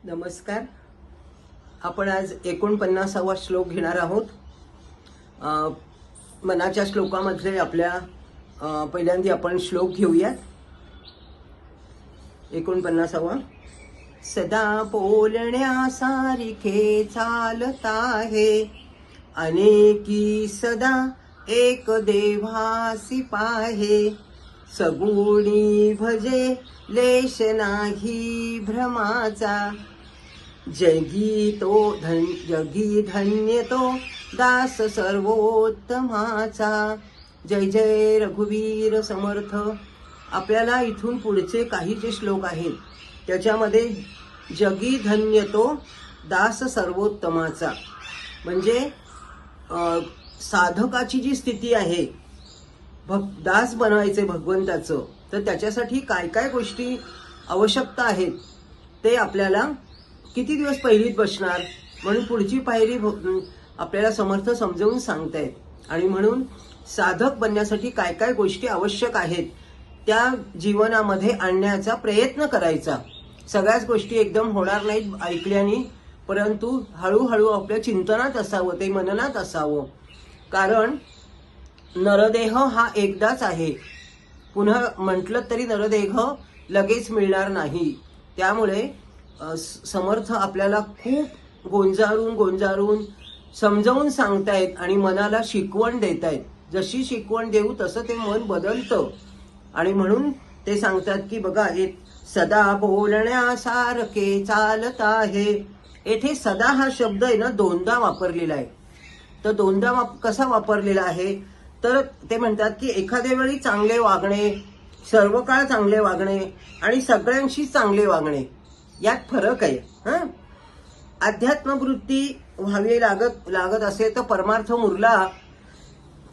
नमस्कार. आपण आज 49वा श्लोक घेणार आहोत. मनाच्या श्लोकामध्ये आपल्या पहिल्यांदा आपण श्लोक घेऊयात. 49वा. सदा बोलण्यासारखे चालत आहे, अनेकी सदा एक देवासी पाहे. सगुणी भजे लेश नाही भ्रमाचा, जगी धन्य तो दास सर्वोत्तमाचा. जय जय रघुवीर समर्थ. आपल्याला इथून पुढचे काही जे श्लोक आहेत त्याच्यामध्ये जगी धन्य तो दास सर्वोत्तमाचा म्हणजे साधकाची जी स्थिती आहे, दास बनवायचे भगवंताचं, तर त्याच्यासाठी काय काय गोष्टी आवश्यकता आहेत ते आपल्याला किती दिवस पहिलीत बसणार, म्हणून पुढची पायरी आपल्याला समर्थ समजावून सांगतायत. आणि म्हणून साधक बनण्यासाठी काय काय गोष्टी आवश्यक आहेत त्या जीवनामध्ये आणण्याचा प्रयत्न करायचा. सगळ्याच गोष्टी एकदम होणार नाहीत ऐकल्याने, परंतु हळूहळू आपल्या चिंतनात असावं, ते मननात असावं. कारण नरदेह हा एकदाच आहे, पुन्हा म्हटलं तरी नरदेह लगेच मिळणार नाही. त्यामुळे समर्थ आपल्याला खूप गोंजारून समजावून सांगतायत आणि मनाला शिकवण देतायत. जशी शिकवण देऊ तसं ते मन बदलतं. आणि म्हणून ते सांगतात की बघा, सदा बोलण्यासारखे चालत आहे. येथे सदा हा शब्द आहे ना दोनदा वापरलेला आहे. तर दोनदा कसा वापरलेला आहे, तर ते म्हणतात की एखाद्या वेळी चांगले वागणे, सर्व काळ चांगले वागणे आणि सगळ्यांशी चांगले वागणे, यात फरक आहे. अध्यात्मवृत्ती व्हावी लागत असेल तर परमार्थ मुरला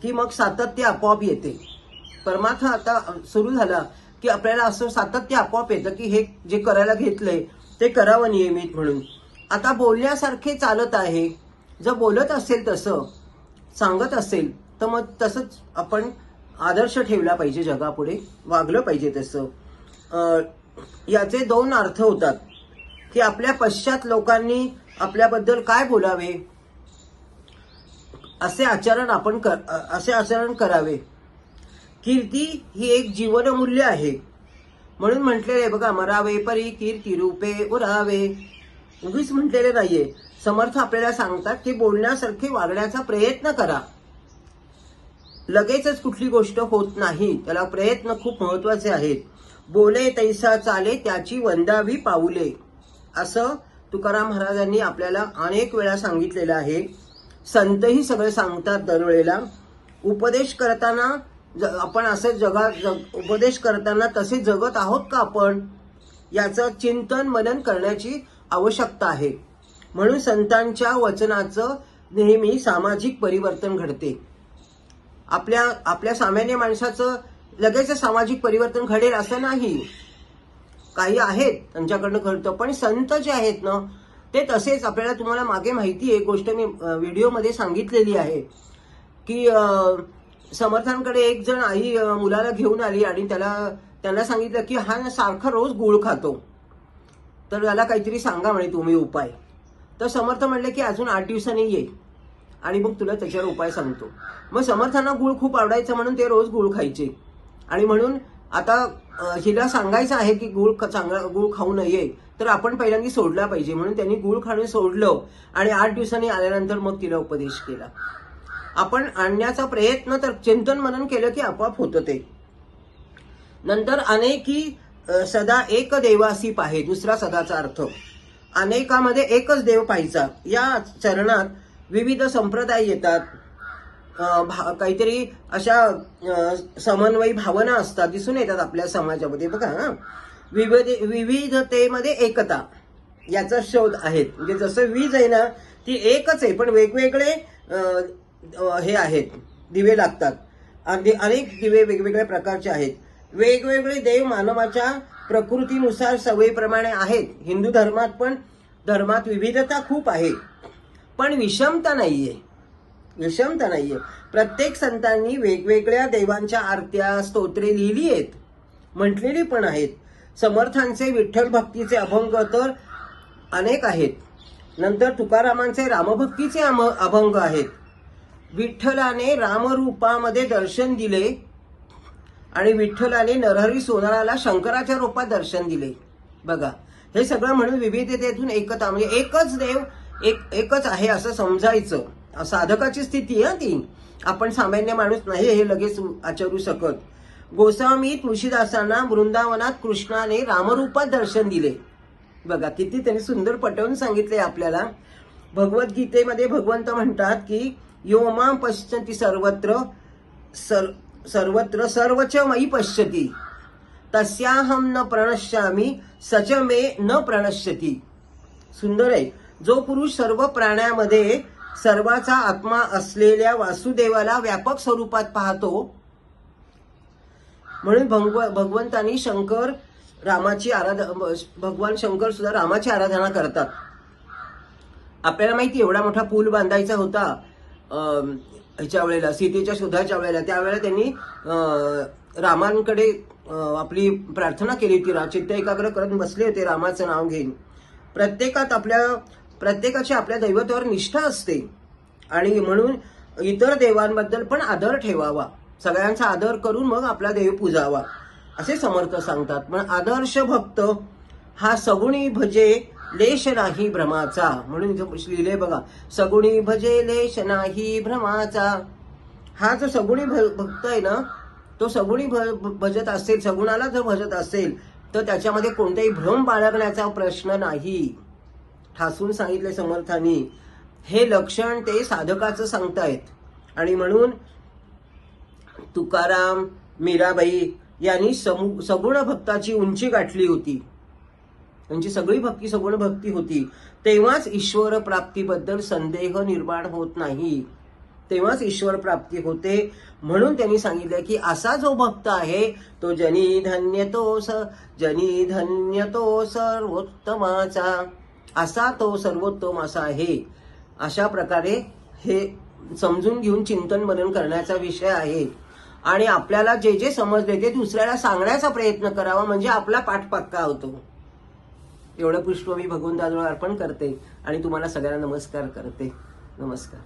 की मग सातत्य आपोआप येते. परमार्थ आता सुरू झाला की आपल्याला असं सातत्य आपोआप येतं की हे जे करायला घेतलंय ते करावं नियमित म्हणून. आता बोलण्यासारखे चालत आहे, जर बोलत असेल तसं सांगत असेल तर मग तसंच आपण आदर्श ठेवला पाहिजे, जगापुढे वागलं पाहिजे तसं. याचे दोन अर्थ होतात की आपल्या पश्चात लोकांनी आपल्याबद्दल काय बोलावे, असे आचरण करावे. कीर्ती ही एक जीवनमूल्य आहे, म्हणून म्हटलेले बघा, मरावे परी कीर्ती रूपे उरावे. उगीच म्हटलेले नाहीये. समर्थ आपल्याला सांगतात की बोलण्यासारखे वागण्याचा प्रयत्न करा. लगेचच कुठली गोष्ट होत नाही, त्याला प्रयत्न खूप महत्वाचे आहेत. बोले तैसा चाले त्याची वंदावी पाऊले, असं तुकाराम महाराजांनी आपल्याला अनेक वेळा सांगितलेलं आहे. संतही सगळे सांगतात दरवेळेला. उपदेश करताना आपण असं उपदेश करताना तसे जगत आहोत का आपण, याचं चिंतन मनन करण्याची आवश्यकता आहे. म्हणून संतांच्या वचनाचं नेहमी सामाजिक परिवर्तन घडते. आपल्या सामान्य माणसाचं लगेच सामाजिक परिवर्तन घडेल असं नाही. काही आहेत त्यांच्याकडनं घडतं, पण संत जे आहेत ना ते तसेच. आपल्याला तुम्हाला मागे माहिती आहे, गोष्ट मी व्हिडिओमध्ये सांगितलेली आहे की समर्थांकडे एक जण आई मुलाला घेऊन आली आणि त्यांना सांगितलं की हा सारखा रोज गुळ खातो, तर त्याला काहीतरी सांगा म्हणे तुम्ही उपाय. तर समर्थ म्हणले की अजून 8 दिवसांनी ये आणि मग तुला त्याच्यावर उपाय सांगतो. मग समर्थांना गुळ खूप आवडायचं म्हणून ते रोज गुळ खायचे. आणि म्हणून आता हिला सांगायचं आहे की गुळ खाऊ नये, तर आपण पहिल्यांदा सोडला पाहिजे. म्हणून त्यांनी गुळ खाणं सोडलं आणि 8 दिवसांनी आल्यानंतर मग तिला उपदेश केला. आपण आणण्याचा प्रयत्न तर चिंतन मनन केलं की आपोआप होतं ते. नंतर अनेकी सदा एक देवासी पाहे, दुसरा सदाचा अर्थ. अनेकामध्ये एकच देव पाहायचा. या चरणात विविध संप्रदाय येतात, काहीतरी अशा समन्वयी भावना असतात, दिसून येतात आपल्या समाजामध्ये. बघा, विविधतेमध्ये एकता याचा शोध आहेत. म्हणजे जसं वीज आहे ना ती एकच आहे, पण वेगवेगळे हे आहेत, दिवे लागतात. अनेक दिवे वेगवेगळ्या प्रकारचे आहेत. वेगवेगळे देव मानवाच्या प्रकृतीनुसार सवयीप्रमाणे आहेत. हिंदू धर्मात विविधता खूप आहे, पण विषमता नाहीये. प्रत्येक संतांनी वेगवेगळ्या देवांच्या आरत्या स्तोत्रे लिहिली आहेत, म्हटलेली पण आहेत. समर्थांचे विठ्ठल भक्तीचे अभंग तर अनेक आहेत. नंतर तुकारामांचे रामभक्तीचे अभंग आहेत. विठ्ठलाने रामरूपामध्ये दर्शन दिले आणि विठ्ठलाने नरहरी सोनाराला शंकराच्या रूपात दर्शन दिले. बघा, हे सगळं म्हणून विविधतेतून एकता, म्हणजे एकच देव एकच आहे असं समजायचं. साधकाची स्थिती आहे ती, आपण सामान्य माणूस नाही हे लगेच आचरू शकत. गोस्वामी तुळशीदासांना वृंदावनात कृष्णाने रामरूपात दर्शन दिले. बघा किती त्यांनी सुंदर पटवून सांगितले आपल्याला. भगवद्गीतेमध्ये भगवंत म्हणतात की यो मां पश्यति सर्वत्र सर्वत्र सर्वच मयि पश्यति तस्याहम न प्रणश्यामी सच मे न प्रणश्यति. सुंदर आहे. जो पुरुष सर्व प्राण्यामध्ये सर्वाचा आत्मा असलेल्या वासुदेवाला व्यापक स्वरूपात पाहतो, म्हणून भगवंतानी भगवान शंकर सुद्धा रामाची आराधना करतात. आपल्याला माहिती एवढा मोठा पूल बांधायचा होता ह्याच्या वेळेला, सीतेच्या शोधाच्या वेळेला. त्यावेळेला त्यांनी रामांकडे आपली प्रार्थना केली होती. चित्त एकाग्र करत बसले होते रामाचं नाव घेऊन. प्रत्येकाची आपल्या दैवतावर निष्ठा असते आणि म्हणून इतर देवांबद्दल पण आदर ठेवावा. सगळ्यांचा आदर करून मग आपला देव पूजावा असे समर्थ सांगतात. पण आदर्श भक्त हा सगुणी भजे लेश नाही भ्रमाचा, म्हणून लिहिले बघा, सगुणी भजे लेश नाही भ्रमाचा. हा जो सगुणी भक्त आहे ना, तो सगुणी भजत असेल, सगुणाला जर भजत असेल तर त्याच्यामध्ये कोणताही भ्रम बाळगण्याचा प्रश्न नाही. ठासून सांगितले समर्थांनी. हे लक्षण ते साधकाचं सांगतायत. आणि म्हणून तुकाराम, मीराबाई यांनी सगुण भक्ताची उंची गाठली होती. त्यांची सगळी भक्ती सगुण भक्ती होती. तेव्हाच ईश्वर प्राप्तीबद्दल संदेह निर्माण होत नाही, तेव्हाच ईश्वर प्राप्ती होते. म्हणून त्यांनी सांगितलं की असा जो भक्त आहे तो जनी धन्य तो सर्वोत्तमाचा, असा तो सर्वोत्तम असा आहे. अशा प्रकारे हे समजून घेऊन चिंतन मनन करण्याचा विषय आहे. आणि आपल्याला जे जे समजले ते दुसऱ्याला सांगण्याचा प्रयत्न करावा, म्हणजे आपला पाठ पक्का होतो. एवढं पुष्प मी भगवंताजवळ अर्पण करते आणि तुम्हाला सगळ्यांना नमस्कार करते. नमस्कार.